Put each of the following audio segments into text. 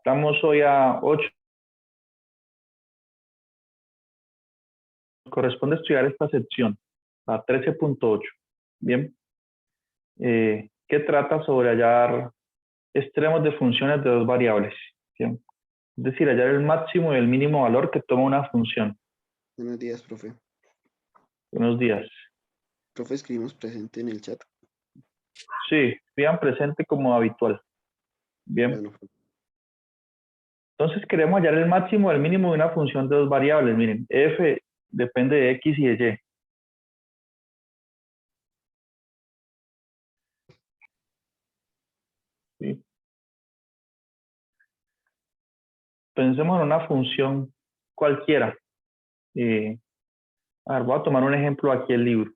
Estamos hoy a 8. Corresponde estudiar esta sección, a 13.8. Bien. Que trata sobre hallar extremos de funciones de dos variables. Bien. Es decir, hallar el máximo y el mínimo valor que toma una función. Buenos días, profe. Buenos días. Profe, escribimos presente en el chat. Sí, vean presente como habitual. Bien. Bueno, profe. Entonces queremos hallar el máximo y el mínimo de una función de dos variables. Miren, f depende de x y de y. ¿Sí? Pensemos en una función cualquiera. A ver, voy a tomar un ejemplo aquí el libro.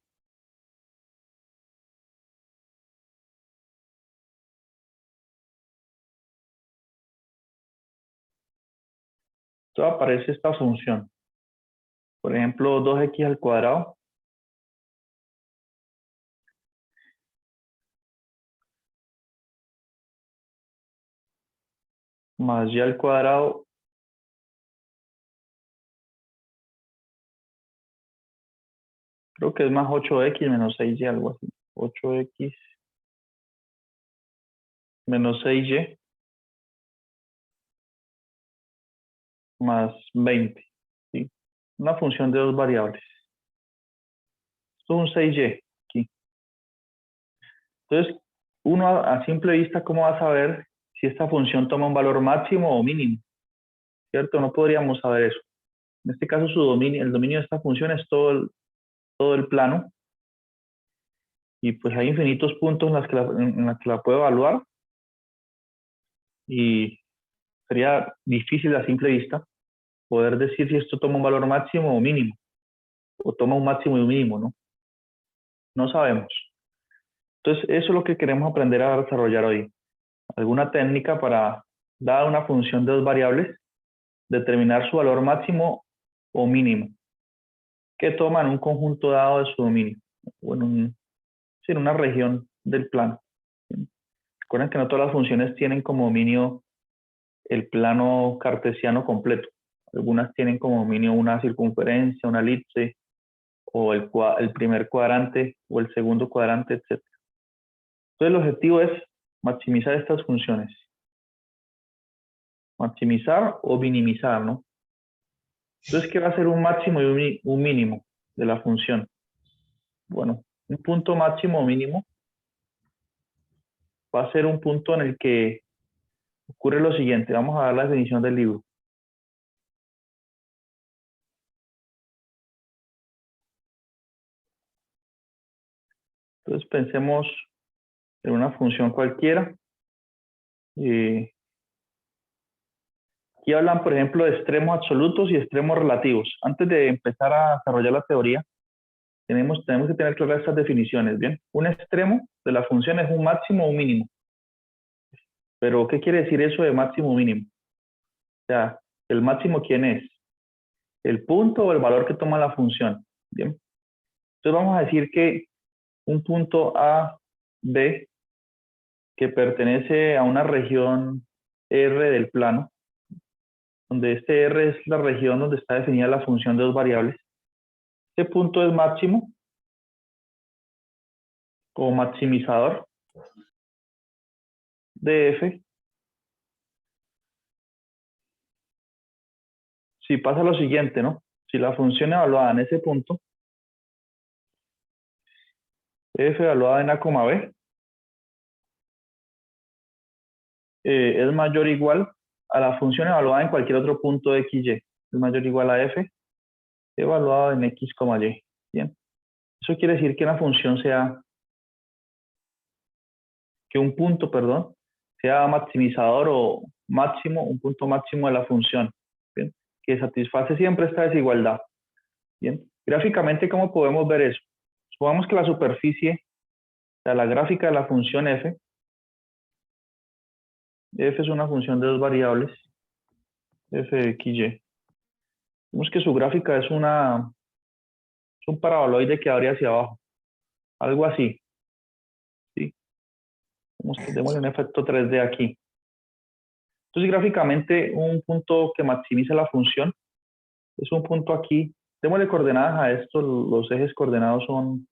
Entonces aparece esta función. Por ejemplo, 2x al cuadrado más y al cuadrado creo que es más 8x menos 6y, algo así. 8x menos 6y más 20. ¿Sí? Una función de dos variables. Esto es un 6y aquí. Entonces, uno a simple vista, ¿cómo va a saber si esta función toma un valor máximo o mínimo? ¿Cierto? No podríamos saber eso. En este caso, el dominio de esta función es todo el plano. Y pues hay infinitos puntos en las que la puedo evaluar. Y sería difícil a simple vista poder decir si esto toma un valor máximo o mínimo, o toma un máximo y un mínimo, ¿no? No sabemos. Entonces, eso es lo que queremos aprender a desarrollar hoy. Alguna técnica para, dada una función de dos variables, determinar su valor máximo o mínimo, que toma en un conjunto dado de su dominio, o en una región del plano. Recuerden que no todas las funciones tienen como dominio el plano cartesiano completo. Algunas tienen como dominio una circunferencia, una elipse, o el primer cuadrante, o el segundo cuadrante, etc. Entonces el objetivo es maximizar estas funciones. Maximizar o minimizar, ¿no? Entonces, ¿qué va a ser un máximo y un mínimo de la función? Bueno, un punto máximo o mínimo va a ser un punto en el que ocurre lo siguiente. Vamos a dar la definición del libro. Entonces, pensemos en una función cualquiera. Aquí hablan, por ejemplo, de extremos absolutos y extremos relativos. Antes de empezar a desarrollar la teoría, tenemos que tener claras estas definiciones, ¿bien? Un extremo de la función es un máximo o un mínimo. Pero, ¿qué quiere decir eso de máximo o mínimo? O sea, ¿el máximo quién es? ¿El punto o el valor que toma la función? ¿Bien? Entonces vamos a decir que un punto A, B, que pertenece a una región R del plano, donde este R es la región donde está definida la función de dos variables. Este punto es máximo o maximizador de f. Si pasa lo siguiente, ¿no? Si la función evaluada en ese punto, f evaluada en a, b, es mayor o igual a la función evaluada en cualquier otro punto de x, y. Es mayor o igual a f evaluado en x, y. Bien. Eso quiere decir que una función sea, que un punto, perdón, sea maximizador o máximo, un punto máximo de la función, ¿bien? Que satisface siempre esta desigualdad. Bien. Gráficamente, ¿cómo podemos ver eso? Supongamos que la superficie, o sea, la gráfica de la función f es una función de dos variables, f de x, y. Vemos que su gráfica es un paraboloide que abre hacia abajo, algo así, ¿sí? Vemos que démosle un efecto 3D aquí. Entonces, gráficamente, un punto que maximiza la función es un punto aquí. Démosle coordenadas a esto, los ejes coordenados son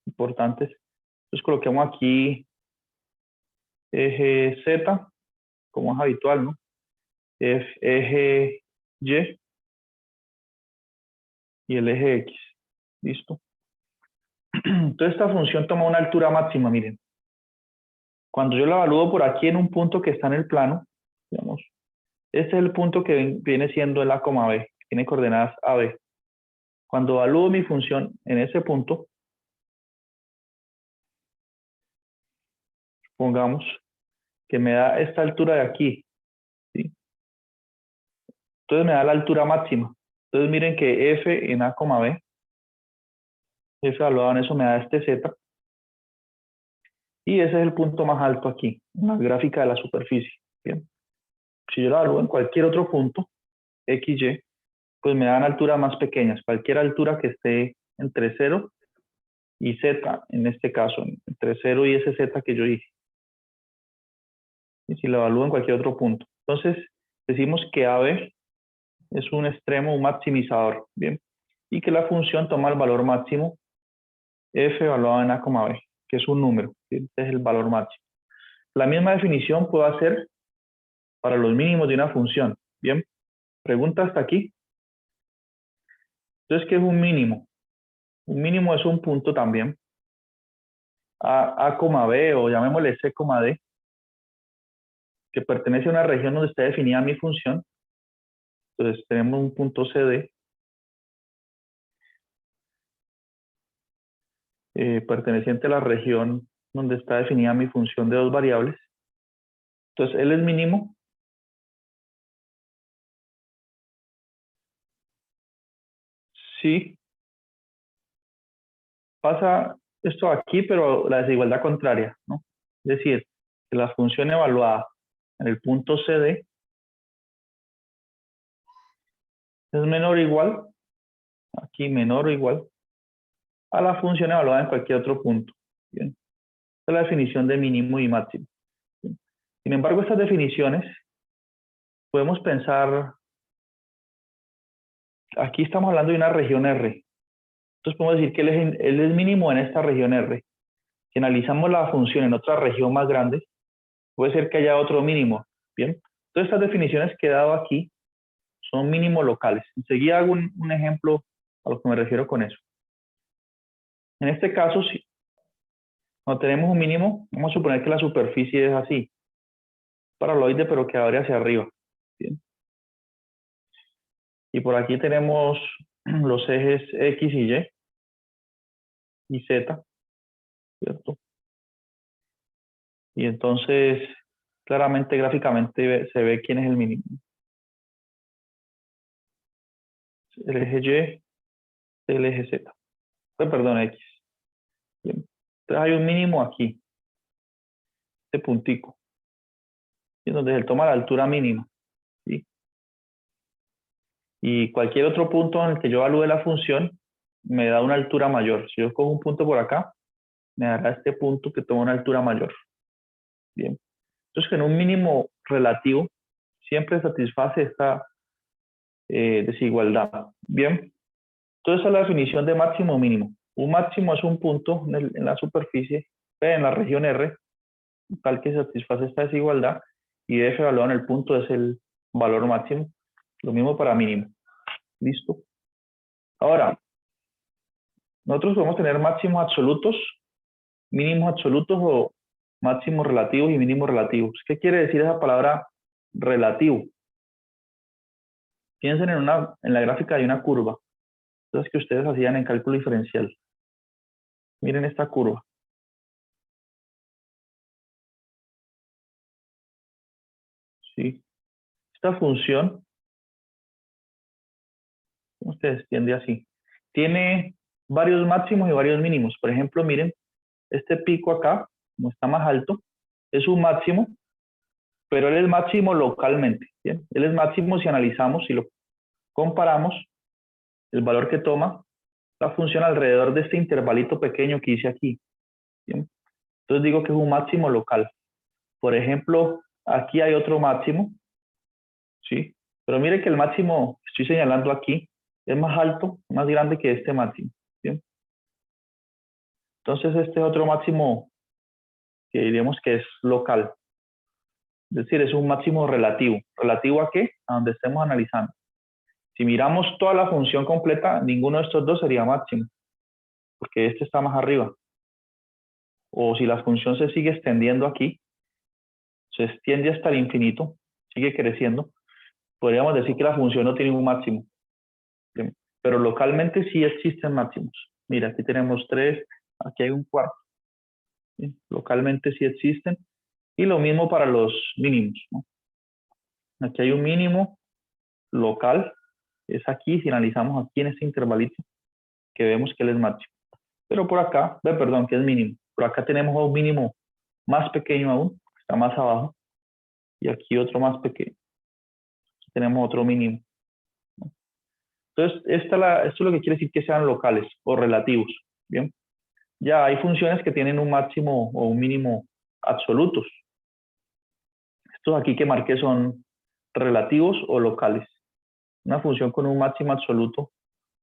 importantes. Entonces, coloquemos aquí eje Z, como es habitual, ¿no? Eje Y y el eje X. ¿Listo? Entonces, esta función toma una altura máxima, miren. Cuando yo la evalúo por aquí en un punto que está en el plano, digamos, este es el punto que viene siendo el A, B, tiene coordenadas AB. Cuando evalúo mi función en ese punto, pongamos que me da esta altura de aquí, ¿sí? Entonces me da la altura máxima. Entonces miren que F en A, B, F evaluado en eso me da este Z, y ese es el punto más alto aquí, en la gráfica de la superficie. Bien. Si yo lo evalúo en cualquier otro punto, X, Y, pues me dan alturas más pequeñas, cualquier altura que esté entre 0 y Z, en este caso, entre 0 y ese Z que yo dije. Y si lo evalúo en cualquier otro punto. Entonces, decimos que AB es un extremo, un maximizador, ¿bien? Y que la función toma el valor máximo F evaluado en A, B, que es un número, ¿sí? Este es el valor máximo. La misma definición puedo hacer para los mínimos de una función, ¿bien? Pregunta hasta aquí. Entonces, ¿qué es un mínimo? Un mínimo es un punto también, A, B, o llamémosle C, D, que pertenece a una región donde está definida mi función. Entonces, tenemos un punto CD, perteneciente a la región donde está definida mi función de dos variables. Entonces, L es mínimo. Sí, pasa esto aquí, pero la desigualdad contraria, ¿no? Es decir, que la función evaluada en el punto CD es menor o igual, aquí menor o igual, a la función evaluada en cualquier otro punto. Bien. Esta es la definición de mínimo y máximo. Bien. Sin embargo, estas definiciones podemos pensar, aquí estamos hablando de una región R. Entonces podemos decir que L es mínimo en esta región R. Si analizamos la función en otra región más grande, puede ser que haya otro mínimo. Bien. Entonces estas definiciones que he dado aquí son mínimos locales. Enseguida hago un ejemplo a lo que me refiero con eso. En este caso, si no tenemos un mínimo, vamos a suponer que la superficie es así, paraloide, pero que abre hacia arriba. Bien. Y por aquí tenemos los ejes X y Z, ¿cierto? Y entonces, claramente, gráficamente, se ve quién es el mínimo. El eje Y, el eje Z. Perdón, X. Bien. Entonces hay un mínimo aquí, este puntico, y donde él toma la altura mínima, ¿sí? Y cualquier otro punto en el que yo evalúe la función me da una altura mayor. Si yo cojo un punto por acá, me dará este punto que toma una altura mayor. Bien. Entonces, en un mínimo relativo siempre satisface esta desigualdad. Bien. Entonces, esa es la definición de máximo o mínimo. Un máximo es un punto en la superficie, en la región R, tal que satisface esta desigualdad, y F evaluado en el punto es el valor máximo. Lo mismo para mínimo. ¿Listo? Ahora, nosotros podemos tener máximos absolutos, mínimos absolutos o máximos relativos y mínimos relativos. ¿Qué quiere decir esa palabra relativo? Piensen en la gráfica de una curva, esas que ustedes hacían en cálculo diferencial. Miren esta curva. ¿Sí? Esta función, ¿cómo se extiende así? Tiene varios máximos y varios mínimos. Por ejemplo, miren, este pico acá, como está más alto, es un máximo, pero él es máximo localmente. ¿Bien? Él es máximo si analizamos, si lo comparamos, el valor que toma la función alrededor de este intervalito pequeño que hice aquí. ¿Bien? Entonces digo que es un máximo local. Por ejemplo, aquí hay otro máximo, ¿sí? Pero mire que el máximo que estoy señalando aquí es más alto, más grande que este máximo, ¿sí? Entonces este es otro máximo que diríamos que es local. Es decir, es un máximo relativo. ¿Relativo a qué? A donde estemos analizando. Si miramos toda la función completa, ninguno de estos dos sería máximo, porque este está más arriba. O si la función se sigue extendiendo aquí, se extiende hasta el infinito, sigue creciendo, podríamos decir que la función no tiene un máximo. ¿Sí? Pero localmente sí existen máximos. Mira, aquí tenemos 3, aquí hay un cuarto. ¿Sí? Localmente sí existen. Y lo mismo para los mínimos, ¿no? Aquí hay un mínimo local, es aquí, si analizamos aquí en este intervalito, que vemos que él es máximo. Pero por acá, perdón, que es mínimo. Por acá tenemos un mínimo más pequeño aún, está más abajo, y aquí otro más pequeño. Aquí tenemos otro mínimo. Entonces, esto es lo que quiere decir que sean locales o relativos. Bien, ya hay funciones que tienen un máximo o un mínimo absolutos. Estos aquí que marqué son relativos o locales. Una función con un máximo absoluto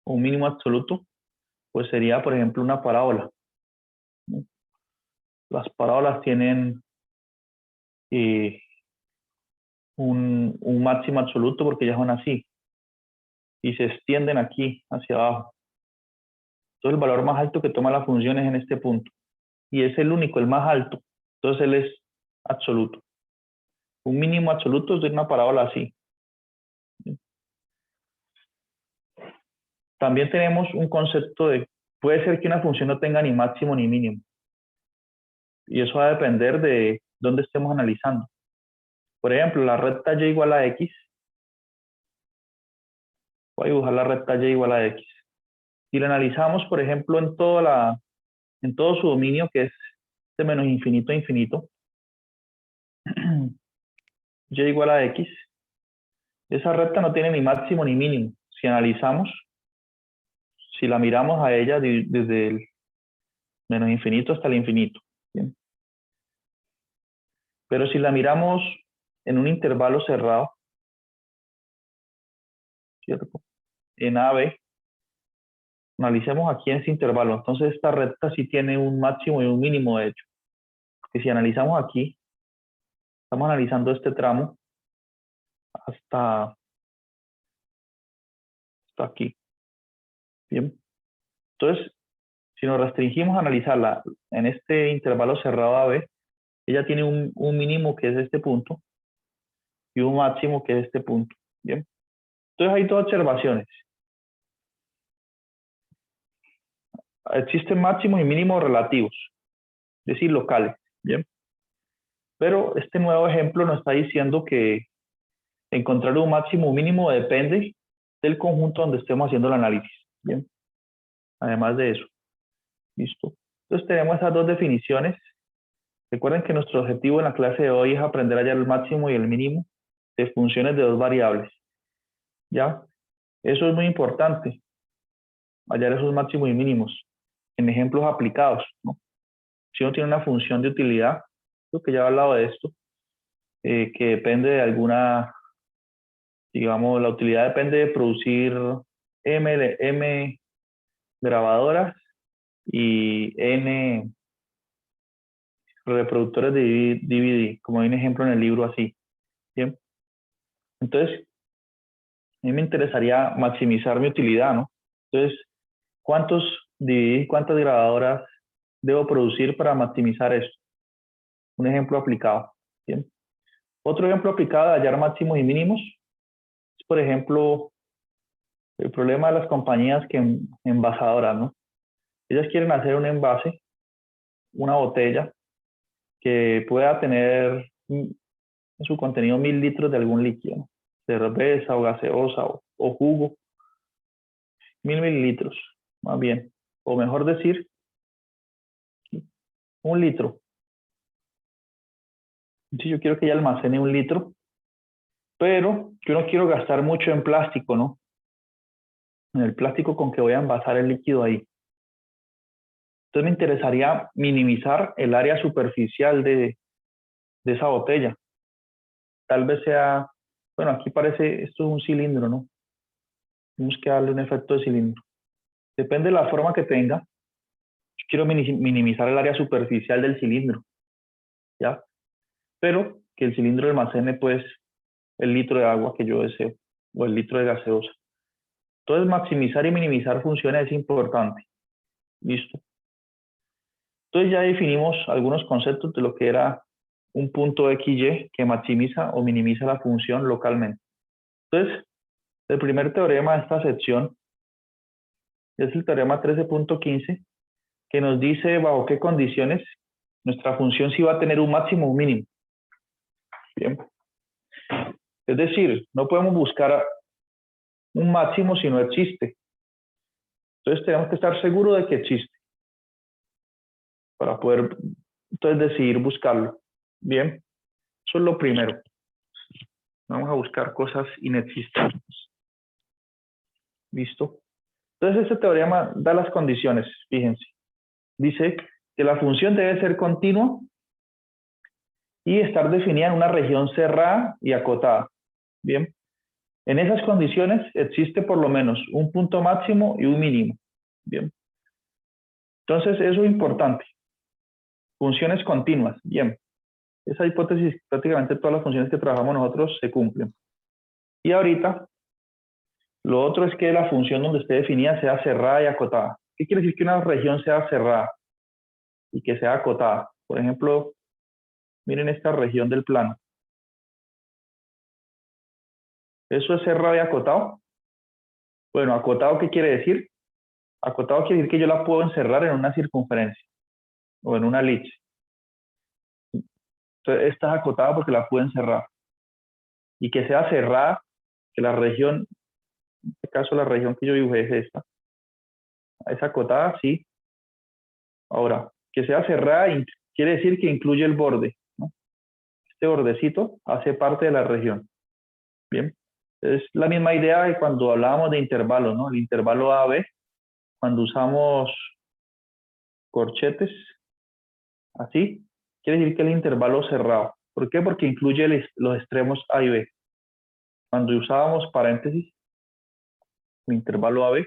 o un mínimo absoluto, pues sería, por ejemplo, una parábola. Las parábolas tienen un máximo absoluto porque ya son así y se extienden aquí hacia abajo. Entonces el valor más alto que toma la función es en este punto y es el único, el más alto. Entonces él es absoluto. Un mínimo absoluto es de una parábola así. También tenemos un concepto de, puede ser que una función no tenga ni máximo ni mínimo. Y eso va a depender de dónde estemos analizando. Por ejemplo, la recta y igual a x. Voy a dibujar la recta y igual a x. Si la analizamos, por ejemplo, en todo su dominio, que es de menos infinito a infinito, y igual a x, esa recta no tiene ni máximo ni mínimo. Si analizamos, si la miramos a ella desde el menos infinito hasta el infinito. ¿Bien? Pero si la miramos en un intervalo cerrado, ¿cierto? En AB, analicemos aquí en ese intervalo. Entonces esta recta sí tiene un máximo y un mínimo, de hecho. Porque si analizamos aquí, estamos analizando este tramo hasta aquí. Bien. Entonces, si nos restringimos a analizarla en este intervalo cerrado AB, ella tiene un mínimo que es este punto y un máximo que es este punto. Bien. Entonces hay dos observaciones. Existen máximos y mínimos relativos, es decir, locales. Bien. Pero este nuevo ejemplo nos está diciendo que encontrar un máximo o mínimo depende del conjunto donde estemos haciendo el análisis. Bien. Además de eso. Listo. Entonces tenemos esas dos definiciones. Recuerden que nuestro objetivo en la clase de hoy es aprender a hallar el máximo y el mínimo de funciones de dos variables. ¿Ya? Eso es muy importante, hallar esos máximos y mínimos en ejemplos aplicados, ¿no? Si uno tiene una función de utilidad, creo que ya he hablado de esto, que depende de alguna, digamos, la utilidad depende de producir M grabadoras y N reproductores de DVD, como hay un ejemplo en el libro así. ¿Bien? Entonces, a mí me interesaría maximizar mi utilidad, ¿no? Entonces, ¿cuántos DVD, cuántas grabadoras debo producir para maximizar esto? Un ejemplo aplicado. ¿Bien? Otro ejemplo aplicado de hallar máximos y mínimos es, por ejemplo, el problema de las compañías que envasadoras, ¿no? Ellas quieren hacer un envase, una botella, que pueda tener en su contenido 1000 litros de algún líquido, ¿no? Cerveza o gaseosa o jugo, 1000 mililitros, más bien. O mejor decir, 1 litro. Si yo quiero que ella almacene 1 litro, pero yo no quiero gastar mucho en plástico, ¿no? En el plástico con que voy a envasar el líquido ahí. Entonces me interesaría minimizar el área superficial de esa botella. Tal vez sea Bueno, aquí parece, esto es un cilindro, ¿no? Tenemos que darle un efecto de cilindro. Depende de la forma que tenga. Yo quiero minimizar el área superficial del cilindro, ¿ya? Pero que el cilindro almacene, pues, el litro de agua que yo deseo, o el litro de gaseosa. Entonces, maximizar y minimizar funciones es importante. ¿Listo? Entonces ya definimos algunos conceptos de lo que era un punto XY que maximiza o minimiza la función localmente. Entonces, el primer teorema de esta sección es el teorema 13.15, que nos dice bajo qué condiciones nuestra función sí va a tener un máximo o un mínimo. Bien. Es decir, no podemos buscar un máximo si no existe. Entonces tenemos que estar seguros de que existe para poder entonces decidir buscarlo. Bien, eso es lo primero. Vamos a buscar cosas inexistentes. ¿Listo? Entonces este teorema da las condiciones, fíjense. Dice que la función debe ser continua y estar definida en una región cerrada y acotada. Bien. En esas condiciones existe por lo menos un punto máximo y un mínimo. Bien. Entonces eso es importante. Funciones continuas. Bien. Esa hipótesis, prácticamente todas las funciones que trabajamos nosotros se cumplen. Y ahorita, lo otro es que la función donde esté definida sea cerrada y acotada. ¿Qué quiere decir que una región sea cerrada y que sea acotada? Por ejemplo, miren esta región del plano. ¿Eso es cerrado y acotado? Bueno, ¿acotado qué quiere decir? Acotado quiere decir que yo la puedo encerrar en una circunferencia o en una elipse. Entonces, esta es acotada porque la puedo encerrar. Y que sea cerrada, que la región, en este caso la región que yo dibujé es esta. Es acotada, sí. Ahora, que sea cerrada quiere decir que incluye el borde, ¿no? Este bordecito hace parte de la región. Bien. Es la misma idea de cuando hablábamos de intervalos, ¿no? El intervalo AB, cuando usamos corchetes, así, quiere decir que el intervalo cerrado. ¿Por qué? Porque incluye los extremos A y B. Cuando usábamos paréntesis, el intervalo AB,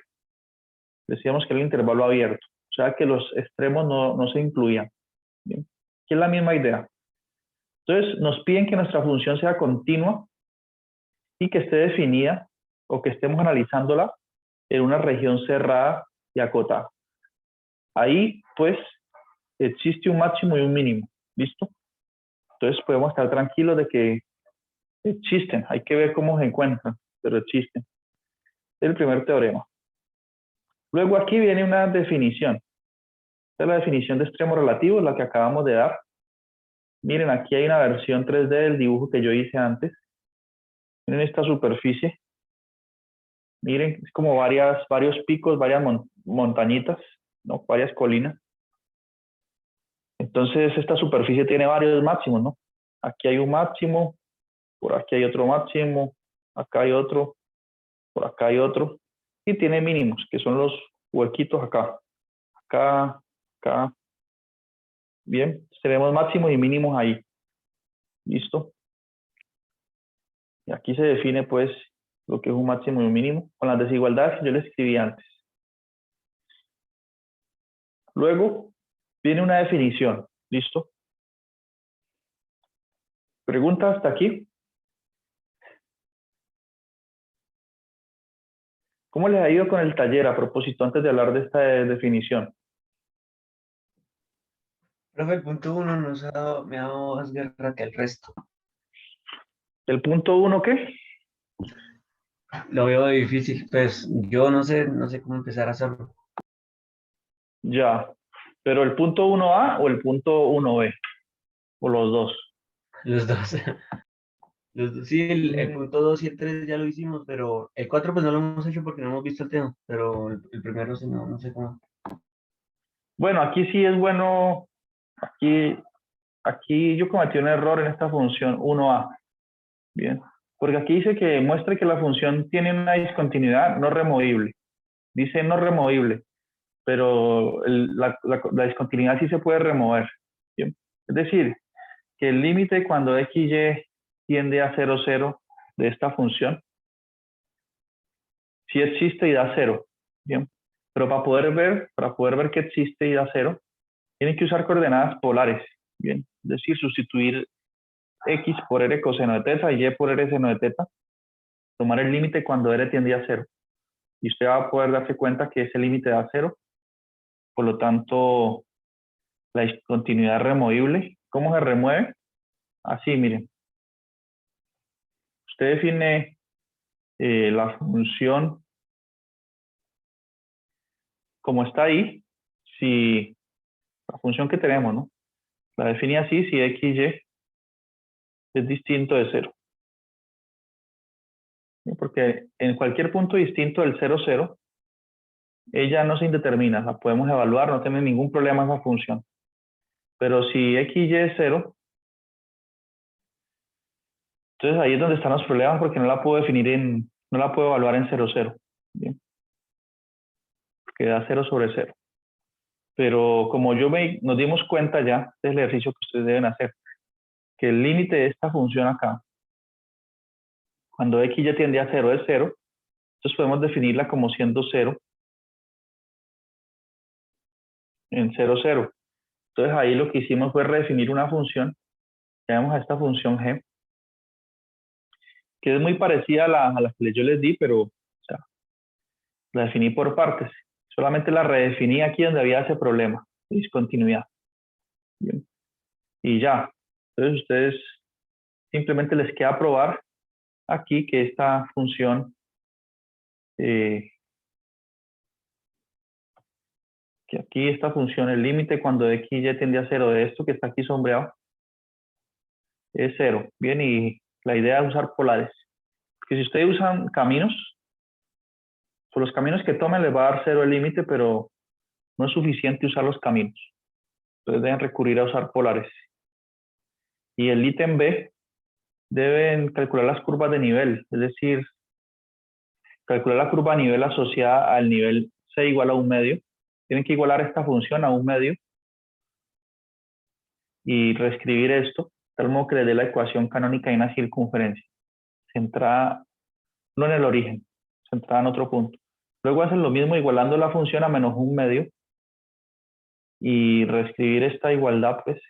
decíamos que era el intervalo abierto. O sea que los extremos no se incluían. ¿Bien? Aquí es la misma idea. Entonces, nos piden que nuestra función sea continua y que esté definida o que estemos analizándola en una región cerrada y acotada. Ahí, pues, existe un máximo y un mínimo. ¿Listo? Entonces, podemos estar tranquilos de que existen. Hay que ver cómo se encuentran, pero existen. Es el primer teorema. Luego aquí viene una definición. Esta es la definición de extremo relativo, la que acabamos de dar. Miren, aquí hay una versión 3D del dibujo que yo hice antes. Miren esta superficie. Miren, es como varios picos, varias montañitas, ¿no? Varias colinas. Entonces, esta superficie tiene varios máximos, ¿no? Aquí hay un máximo, por aquí hay otro máximo, acá hay otro, por acá hay otro. Y tiene mínimos, que son los huequitos acá. Acá, acá. Bien, tenemos máximos y mínimos ahí. ¿Listo? Y aquí se define, pues, lo que es un máximo y un mínimo, con las desigualdades que yo les escribí antes. Luego, viene una definición. ¿Listo? ¿Pregunta hasta aquí? ¿Cómo les ha ido con el taller a propósito antes de hablar de esta definición? Profe, el punto uno me ha dado más guerra que el resto. ¿El punto 1 qué? Lo veo difícil, pues yo no sé cómo empezar a hacerlo. Ya. ¿Pero el punto 1A o el punto 1B? ¿O los dos? Los dos. Los dos. Sí, el punto 2 y el 3 ya lo hicimos, pero el 4 pues no lo hemos hecho porque no hemos visto el tema, pero el primero sí no sé cómo. Bueno, aquí sí es bueno. Aquí yo cometí un error en esta función 1A. Bien. Porque aquí dice que muestre que la función tiene una discontinuidad no removible. Dice no removible, pero la discontinuidad sí se puede remover. ¿Bien? Es decir, que el límite cuando XY tiende a 0, 0 de esta función sí existe y da 0. Bien. Pero para poder ver que existe y da 0, tienen que usar coordenadas polares. Bien. Es decir, sustituir x por r coseno de teta y y por r seno de teta. Tomar el límite cuando r tiende a 0. Y usted va a poder darse cuenta que ese límite da 0. Por lo tanto, la discontinuidad es removible. ¿Cómo se remueve? Así, miren. Usted define la función como está ahí, si la función que tenemos, ¿no? La define así si x, y es distinto de 0. Porque en cualquier punto distinto del 0, 0, ella no se indetermina, la podemos evaluar, no tiene ningún problema esa función. Pero si x, y es 0, entonces ahí es donde están los problemas porque no la puedo definir no la puedo evaluar en 0, 0. ¿Bien? Porque da 0 sobre 0. Pero como nos dimos cuenta ya del ejercicio que ustedes deben hacer, que el límite de esta función acá, cuando x ya tiende a 0 es 0, entonces podemos definirla como siendo 0 en 0, 0. Entonces ahí lo que hicimos fue redefinir una función, llamamos a esta función g, que es muy parecida a la que yo les di, pero o sea, la definí por partes. Solamente la redefiní aquí donde había ese problema de discontinuidad. Bien. Y ya. Entonces ustedes simplemente les queda probar aquí que esta función que aquí esta función, el límite cuando x y tiende a 0 de esto que está aquí sombreado, es 0. Bien, y la idea es usar polares. Porque si ustedes usan caminos, por los caminos que tomen les va a dar 0 el límite, pero no es suficiente usar los caminos. Entonces deben recurrir a usar polares. Y el ítem B, deben calcular las curvas de nivel, es decir, calcular la curva de nivel asociada al nivel c igual a 1 medio. Tienen que igualar esta función a 1 medio y reescribir esto, de tal modo que le dé la ecuación canónica de una circunferencia, centrada no en el origen, centrada en otro punto. Luego hacen lo mismo igualando la función a menos 1 medio y reescribir esta igualdad, pues,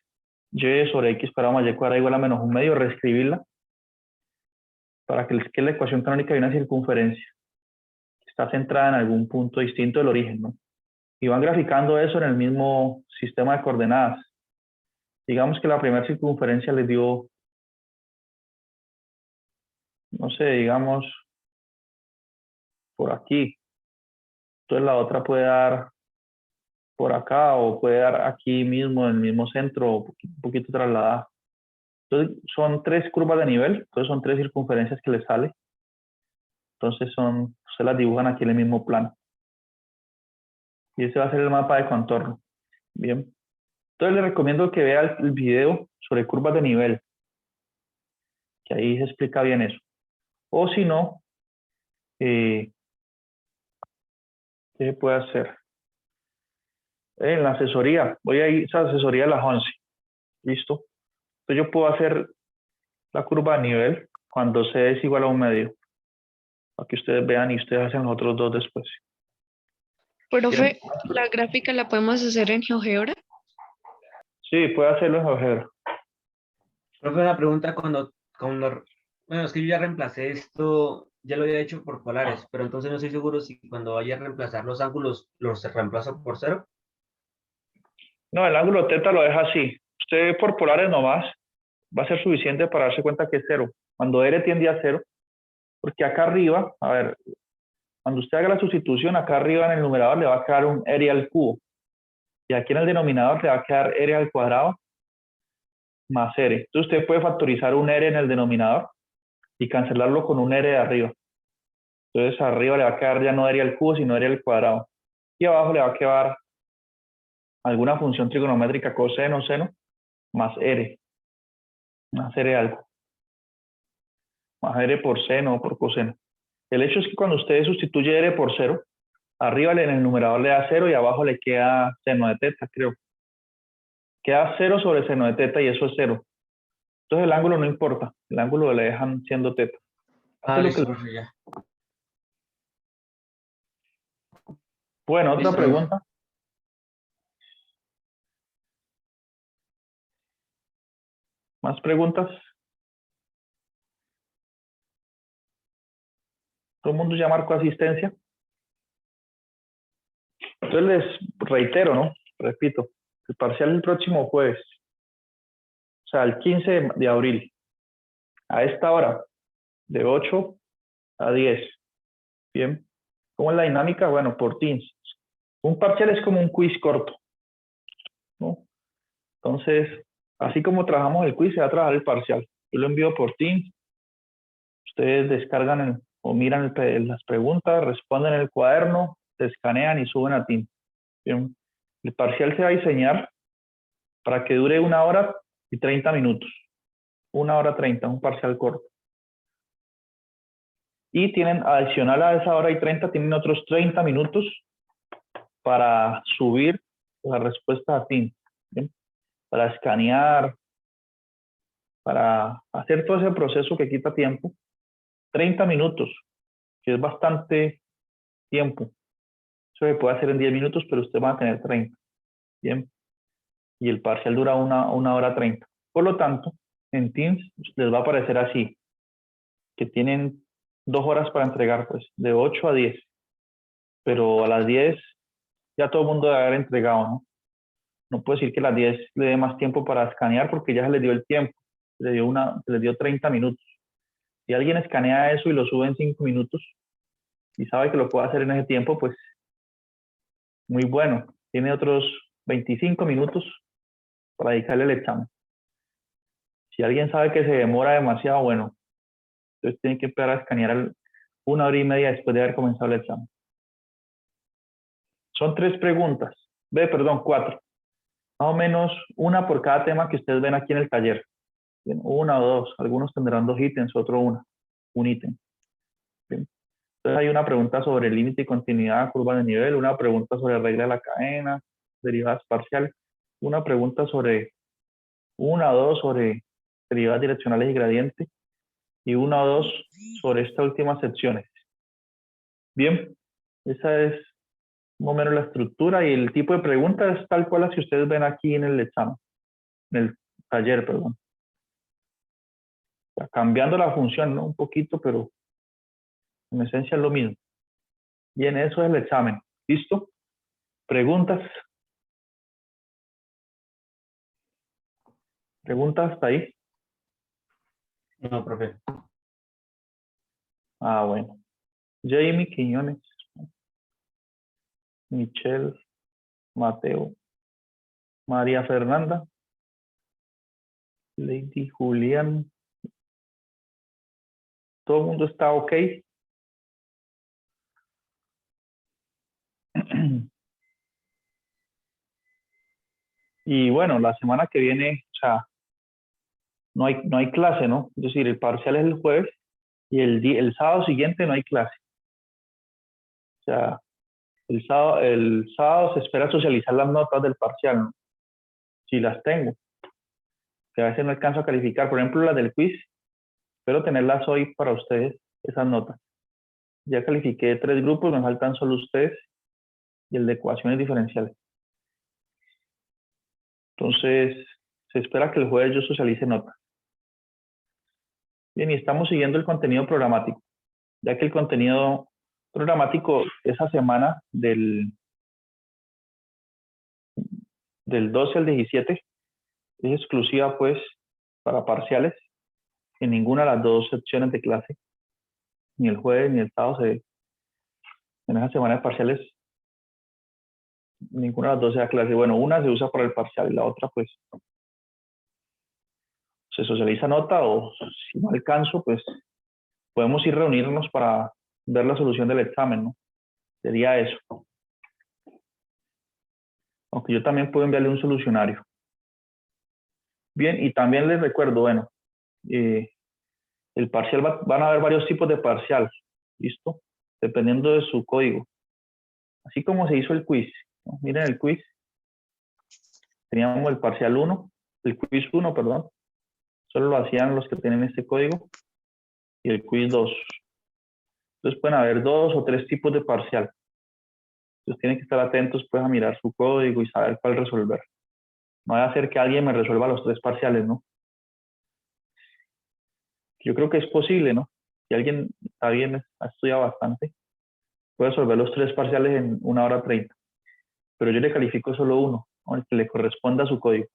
y sobre x cuadrado más y cuadrado igual a menos 1 medio, reescribirla para que les quede la ecuación canónica de una circunferencia. Está centrada en algún punto distinto del origen, ¿no? Y van graficando eso en el mismo sistema de coordenadas. Digamos que la primera circunferencia les dio, no sé, digamos, por aquí. Entonces la otra puede dar por acá o puede dar aquí mismo, en el mismo centro, un poquito trasladada. Entonces son 3 curvas de nivel, entonces son 3 circunferencias que les sale. Entonces se las dibujan aquí en el mismo plano. Y ese va a ser el mapa de contorno. Bien. Entonces les recomiendo que vea el video sobre curvas de nivel, que ahí se explica bien eso. O si no, ¿qué se puede hacer? En la asesoría, voy a ir a la asesoría de las 11. ¿Listo? Entonces yo puedo hacer la curva de nivel cuando c es igual a 1 medio. Para que ustedes vean y ustedes hacen los otros dos después. Profe, ¿la gráfica la podemos hacer en GeoGebra? Sí, puede hacerlo en GeoGebra. Profe, una pregunta bueno, es que yo ya reemplacé esto, ya lo había hecho por polares, pero entonces no estoy seguro si cuando vaya a reemplazar los ángulos los reemplazo por 0. No, el ángulo teta lo deja así. Usted por polares nomás va a ser suficiente para darse cuenta que es 0. Cuando r tiende a 0, porque acá arriba, a ver, cuando usted haga la sustitución, acá arriba en el numerador le va a quedar un r al cubo. Y aquí en el denominador le va a quedar r al cuadrado más r. Entonces usted puede factorizar un r en el denominador y cancelarlo con un r de arriba. Entonces arriba le va a quedar ya no r al cubo, sino r al cuadrado. Y abajo le va a quedar alguna función trigonométrica coseno, seno, más r algo. Más r por seno o por coseno. El hecho es que cuando usted sustituye r por 0, arriba en el numerador le da 0 y abajo le queda seno de teta, creo. Queda 0 sobre seno de teta y eso es 0. Entonces el ángulo no importa, el ángulo le dejan siendo teta. Ah, es lo listo, que- profe, ya. Bueno, otra Listo. pregunta. ¿Más preguntas? ¿Todo el mundo ya marcó asistencia? Entonces les reitero, ¿no? Repito, el parcial el próximo jueves, o sea, el 15 de abril, a esta hora, de 8 a 10. Bien. ¿Cómo es la dinámica? Bueno, por Teams. Un parcial es como un quiz corto, ¿no? Entonces, así como trabajamos el quiz, se va a trabajar el parcial. Yo lo envío por Teams, ustedes descargan o miran las preguntas, responden en el cuaderno, se escanean y suben a Teams. Bien. El parcial se va a diseñar para que dure 1 hora y 30 minutos. 1 hora 30, un parcial corto. Y tienen, adicional a esa 1 hora y 30, tienen otros 30 minutos para subir la respuesta a Teams, ¿bien? Para escanear, para hacer todo ese proceso que quita tiempo. 30 minutos, que es bastante tiempo. Eso se puede hacer en 10 minutos, pero usted va a tener 30. Bien. Y el parcial dura 1 hora 30. Por lo tanto, en Teams les va a aparecer así, que tienen 2 horas para entregar, pues, de 8 a 10. Pero a las 10 ya todo el mundo debe haber entregado, ¿no? No puedo decir que a las 10 le dé más tiempo para escanear porque ya se le dio el tiempo, se le dio 30 minutos. Si alguien escanea eso y lo sube en 5 minutos y sabe que lo puede hacer en ese tiempo, pues muy bueno. Tiene otros 25 minutos para dedicarle el examen. Si alguien sabe que se demora demasiado, bueno, entonces tiene que empezar a escanear 1 hora y media después de haber comenzado el examen. Son 3 preguntas, perdón, 4. Más o menos una por cada tema que ustedes ven aquí en el taller. Bien, 1 o 2, algunos tendrán 2 ítems, otro un ítem. Bien. Entonces hay una pregunta sobre límite y continuidad, curva de nivel, una pregunta sobre regla de la cadena, derivadas parciales, una pregunta sobre 1 o 2 sobre derivadas direccionales y gradientes, y 1 o 2 sobre estas últimas secciones. Bien, esa es más o menos la estructura y el tipo de pregunta es tal cual las que ustedes ven aquí en el examen, en el taller, perdón. O sea, cambiando la función, ¿no? Un poquito, pero en esencia es lo mismo. Bien, eso es el examen. ¿Listo? ¿Preguntas? ¿Preguntas hasta ahí? No, profe. Ah, bueno. Jamie Quiñones, Michelle, Mateo, María Fernanda, Lady Julián. ¿Todo el mundo está ok? Y bueno, la semana que viene, o sea, no hay clase, ¿no? Es decir, el parcial es el jueves y el sábado siguiente no hay clase. O sea, el sábado se espera socializar las notas del parcial, ¿no? Si las tengo, que a veces no alcanzo a calificar. Por ejemplo, las del quiz, espero tenerlas hoy para ustedes, esas notas. Ya califiqué 3 grupos, me faltan solo ustedes y el de ecuaciones diferenciales. Entonces, se espera que el jueves yo socialice notas. Bien, y estamos siguiendo el contenido programático, ya que el contenido programático esa semana del 12 al 17 es exclusiva, pues, para parciales. En ninguna de las 2 secciones de clase, ni el jueves ni el sábado, en esa semana de parciales, ninguna de las 2 se da clase. Bueno, una se usa para el parcial y la otra, pues, se socializa nota o si no alcanzo, pues, podemos ir reunirnos para ver la solución del examen, ¿no? Sería eso. Aunque yo también puedo enviarle un solucionario. Bien, y también les recuerdo, bueno, el parcial van a haber varios tipos de parcial, ¿listo? Dependiendo de su código. Así como se hizo el quiz, ¿no? Miren el quiz. Teníamos el parcial 1, el quiz 1, perdón. Solo lo hacían los que tienen este código. y el quiz 2. Entonces pueden haber 2 o 3 tipos de parcial. Entonces tienen que estar atentos pues a mirar su código y saber cuál resolver. No voy a hacer que alguien me resuelva los 3 parciales, ¿no? Yo creo que es posible, ¿no? Si alguien está bien, ha estudiado bastante, puede resolver los 3 parciales en 1 hora 30. Pero yo le califico solo uno, ¿no? El que le corresponda a su código.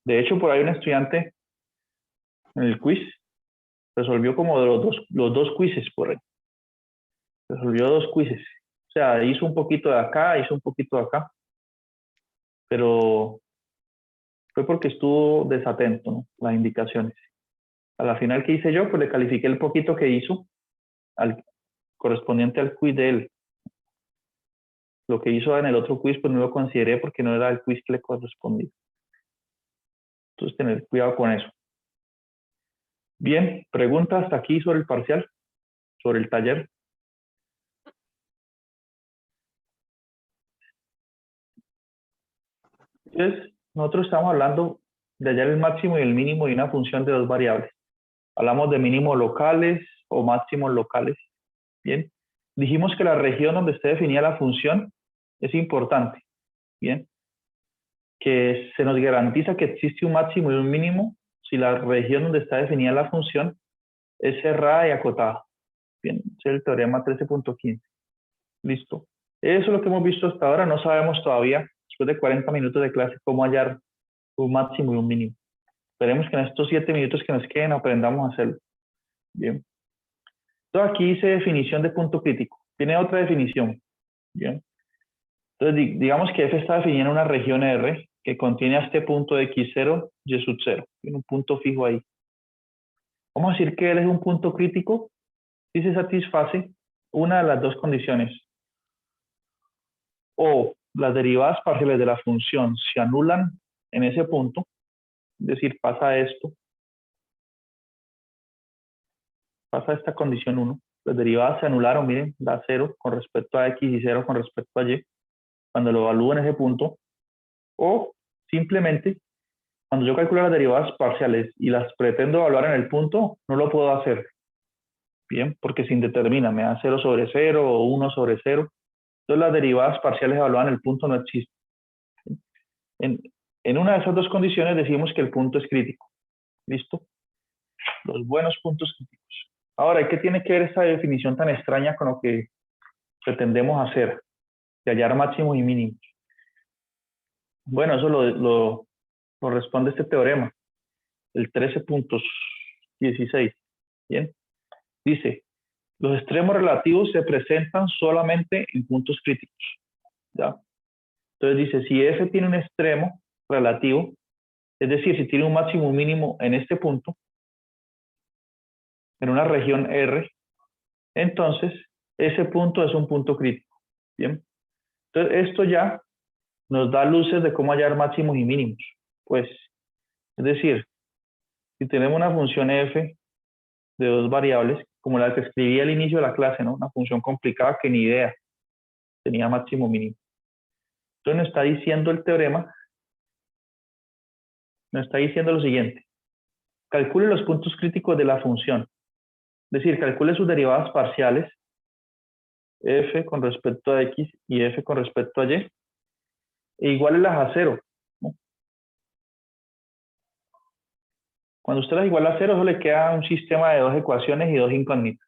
De hecho, por ahí un estudiante en el quiz resolvió como de los dos quizzes por ahí. Resolvió 2 quizzes. O sea, hizo un poquito de acá, hizo un poquito de acá. Pero fue porque estuvo desatento, ¿no? Las indicaciones. A la final que hice yo, pues le califiqué el poquito que hizo correspondiente al quiz de él. Lo que hizo en el otro quiz, pues no lo consideré porque no era el quiz que le correspondía. Entonces, tener cuidado con eso. Bien, pregunta hasta aquí sobre el parcial, sobre el taller. Entonces, nosotros estamos hablando de hallar el máximo y el mínimo de una función de 2 variables. Hablamos de mínimos locales o máximos locales. Bien, dijimos que la región donde esté definida la función es importante. Bien, que se nos garantiza que existe un máximo y un mínimo si la región donde está definida la función es cerrada y acotada. Bien, ese es el teorema 13.15. Listo. Eso es lo que hemos visto hasta ahora. No sabemos todavía, después de 40 minutos de clase, cómo hallar un máximo y un mínimo. Esperemos que en estos 7 minutos que nos queden aprendamos a hacerlo. Bien. Entonces aquí dice definición de punto crítico. Tiene otra definición. Bien. Entonces digamos que F está definida en una región R que contiene a este punto de X0, Y sub 0. Tiene un punto fijo ahí. Vamos a decir que L es un punto crítico si se satisface una de las 2 condiciones. O las derivadas parciales de la función se anulan en ese punto, es decir, pasa esto, pasa esta condición 1, las derivadas se anularon, miren, da 0 con respecto a X y 0 con respecto a Y, cuando lo evalúo en ese punto, o simplemente, cuando yo calculo las derivadas parciales y las pretendo evaluar en el punto, no lo puedo hacer, bien, porque se indetermina, me da 0 sobre 0 o 1 sobre 0, entonces las derivadas parciales evaluadas en el punto no existen. En una de esas 2 condiciones decimos que el punto es crítico. ¿Listo? Los buenos puntos críticos. Ahora, ¿qué tiene que ver esta definición tan extraña con lo que pretendemos hacer? De hallar máximos y mínimos. Bueno, eso lo responde este teorema. El 13.16. Bien. Dice, los extremos relativos se presentan solamente en puntos críticos. ¿Ya? Entonces dice, si F tiene un extremo relativo, es decir, si tiene un máximo y un mínimo en este punto, en una región R, entonces ese punto es un punto crítico. Bien. Entonces esto ya nos da luces de cómo hallar máximos y mínimos. Pues, es decir, si tenemos una función f de 2 variables, como la que escribí al inicio de la clase, ¿no? Una función complicada que ni idea tenía máximo mínimo. Entonces nos está diciendo el teorema, nos está diciendo lo siguiente. Calcule los puntos críticos de la función. Es decir, calcule sus derivadas parciales, f con respecto a x y f con respecto a y, e iguálelas a 0. ¿No? Cuando usted las iguala a 0, eso le queda un sistema de 2 ecuaciones y 2 incógnitas.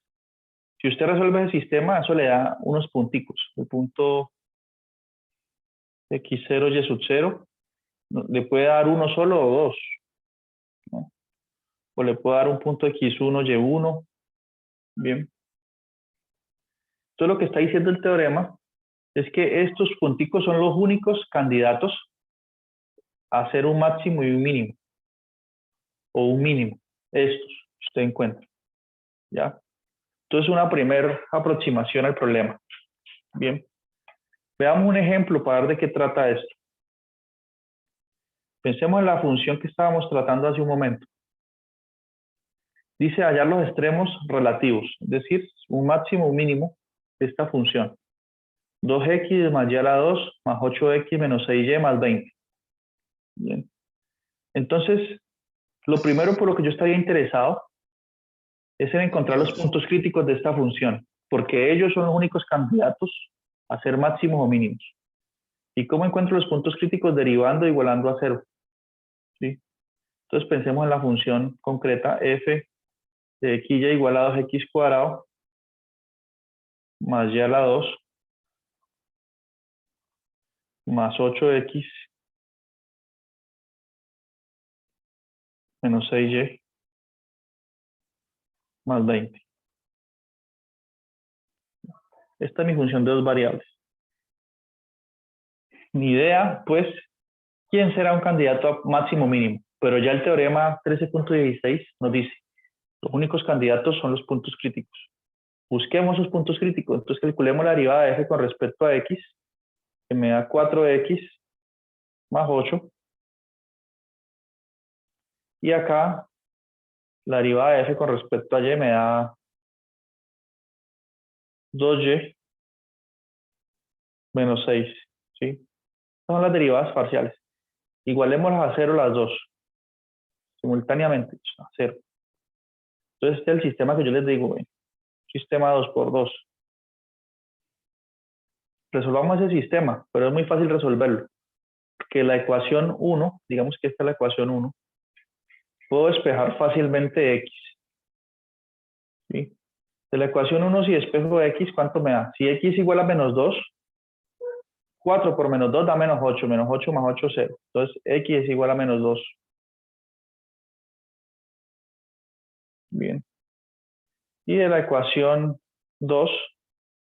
Si usted resuelve ese sistema, eso le da unos punticos. El punto x0, y sub 0, le puede dar uno solo o 2. ¿No? O le puede dar un punto x1, y1. Bien. Entonces lo que está diciendo el teorema es que estos punticos son los únicos candidatos a hacer un máximo y un mínimo. O un mínimo. Estos, usted encuentra. ¿Ya? Entonces una primera aproximación al problema. Bien. Veamos un ejemplo para ver de qué trata esto. Pensemos en la función que estábamos tratando hace un momento. Dice hallar los extremos relativos, es decir, un máximo o un mínimo de esta función. 2x más y a la 2 más 8x menos 6y más 20. Bien. Entonces, lo primero por lo que yo estaría interesado es en encontrar los puntos críticos de esta función, porque ellos son los únicos candidatos a ser máximos o mínimos. ¿Y cómo encuentro los puntos críticos? Derivando e igualando a 0. ¿Sí? Entonces pensemos en la función concreta f de x y igual a 2x cuadrado más y a la 2 más 8x menos 6y más 20. Esta es mi función de dos variables. Mi idea, pues, ¿quién será un candidato a máximo o mínimo? Pero ya el teorema 13.16 nos dice, los únicos candidatos son los puntos críticos. Busquemos esos puntos críticos. Entonces calculemos la derivada de f con respecto a x, que me da 4x más 8. Y acá, la derivada de f con respecto a y me da 2y menos 6. ¿Sí? Estas son las derivadas parciales. Igualémoslas a 0 las dos, simultáneamente, a 0. Entonces este es el sistema que yo les digo, sistema 2×2. Resolvamos ese sistema, pero es muy fácil resolverlo. Porque la ecuación 1, digamos que esta es la ecuación 1, puedo despejar fácilmente x. ¿Sí? De la ecuación 1, si despejo x, ¿cuánto me da? Si x igual a menos 2, 4 por menos 2 da menos 8 más 8, 0. Entonces x es igual a menos 2. Bien. Y de la ecuación 2,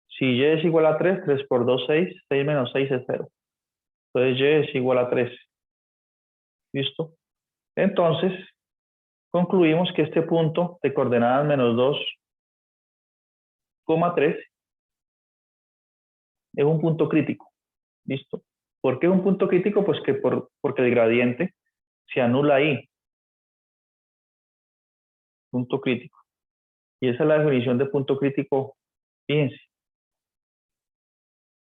si y es igual a 3, 3 por 2, 6, 6 menos 6 es 0. Entonces y es igual a 3. ¿Listo? Entonces, concluimos que este punto de coordenadas menos 2, 3 es un punto crítico. ¿Listo? ¿Por qué es un punto crítico? Pues que porque el gradiente se anula ahí. Punto crítico. Y esa es la definición de punto crítico. Fíjense.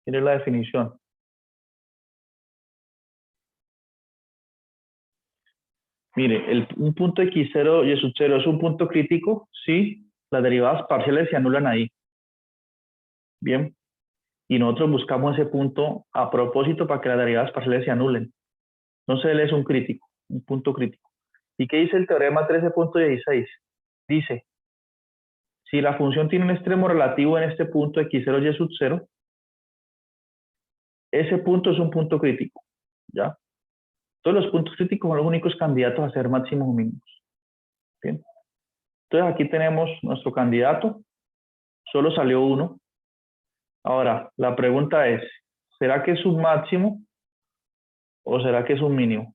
Tiene la definición. Mire, un punto x0 y x0 es un punto crítico si las derivadas parciales se anulan ahí. Bien. Y nosotros buscamos ese punto a propósito para que las derivadas parciales se anulen. Entonces él es un crítico, un punto crítico. ¿Y qué dice el teorema 13.16? Dice, si la función tiene un extremo relativo en este punto x0 y x0, ese punto es un punto crítico. ¿Ya? Todos los puntos críticos son los únicos candidatos a ser máximos o mínimos. Bien. Entonces aquí tenemos nuestro candidato, solo salió uno. Ahora, la pregunta es, ¿será que es un máximo o será que es un mínimo?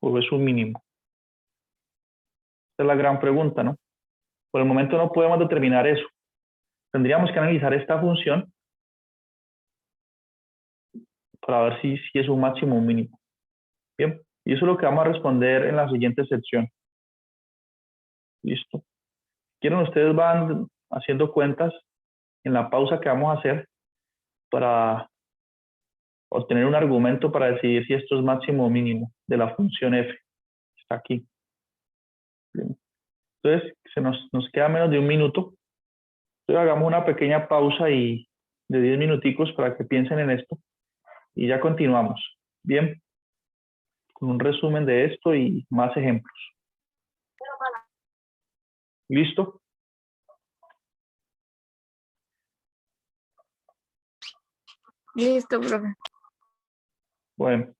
¿O es un mínimo? Esa es la gran pregunta, ¿no? Por el momento no podemos determinar eso. Tendríamos que analizar esta función para ver si es un máximo o un mínimo. Bien, y eso es lo que vamos a responder en la siguiente sección. Listo. Quieren ustedes van haciendo cuentas en la pausa que vamos a hacer para obtener un argumento para decidir si esto es máximo o mínimo de la función f. Está aquí. Bien. Entonces, nos queda menos de un minuto. Entonces, hagamos una pequeña pausa de 10 minuticos para que piensen en esto. Y ya continuamos. Bien. Con un resumen de esto y más ejemplos. ¿Listo? Listo, profe. Bueno.